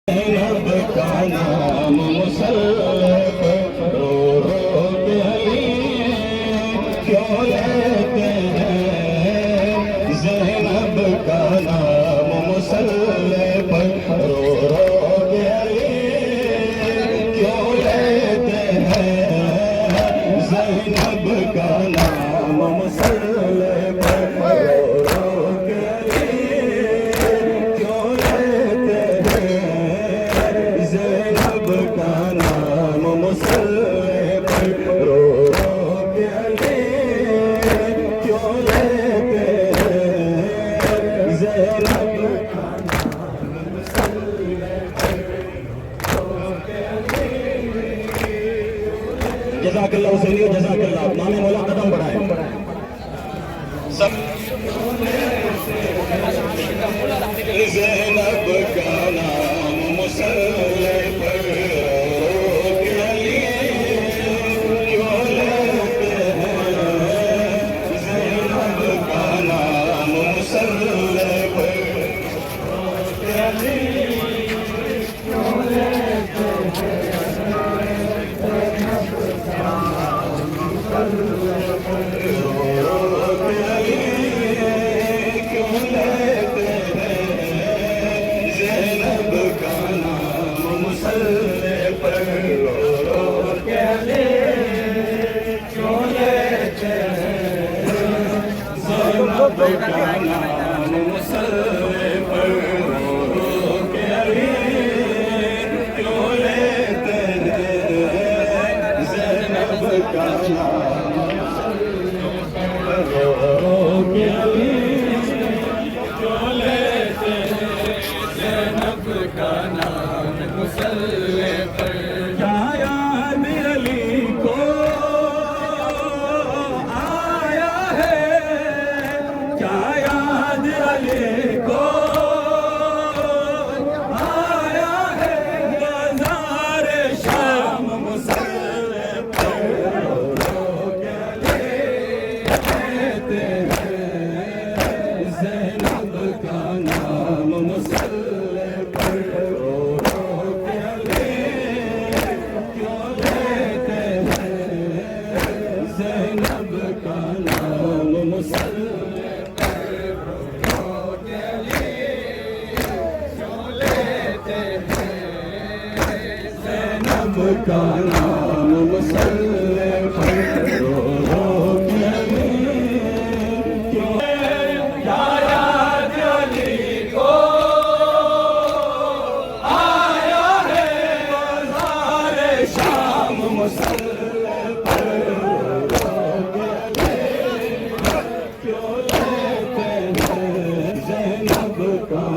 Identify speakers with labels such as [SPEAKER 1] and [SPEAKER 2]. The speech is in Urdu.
[SPEAKER 1] زینب کا نام مسلح پہ رو رو کے علی کیوں لیتے ہیں؟ زینب کا نام مسلح پہ رو رو کے علی کیوں لیتے ہیں؟ زینب کا نام مسلح پہ رو رو کے علی کیوں لیتے ہیں؟ زینب کا نام مسلح پہ رو رو کے علی کیوں لیتے ہیں؟ زینب کا نام مسلح پہ رو کے علی. جزاک اللہ حسینی جزاک اللہ. نام مولا قدم بڑھائے سب. زینب کا نام مسلح پہ رو کے علی کیوں لیتے ہیں؟ زینب کا نام مسلح پہ رو کے علی کیوں لیتے ہیں؟ زینب کا نام مسلح پہ رو کے علی کیوں لیتے ہیں؟ زینب کا نام مسلح پہ رو رو کے علی کیوں لیتے ہیں؟ زینب کا نام مسلح پہ رو رو کے علی کیوں لیتے ہیں؟ زینب کا نام مسلح پہ رو رو کے علی کیوں لیتے ہیں؟ زینب کا نام مسلح پر. کیا یاد علی کو آیا ہے؟ کیا یاد علی کو آیا ہے؟ بازار شام مسلح پر رو رو کے علی کہتے ہیں. زینب کا نام مسلح پر رو رو کے علی کیوں لیتے ہیں؟ زینب کا نام مسلح پر رو رو کے علی کیوں لیتے ہیں؟ زینب کا نام مسلح پر رو رو کے علی کیوں. کیا یاد علی کو آیا ہے؟ بازار شام مسلح پر رو رو کے علی کیوں لیتے ہیں؟ زینب کا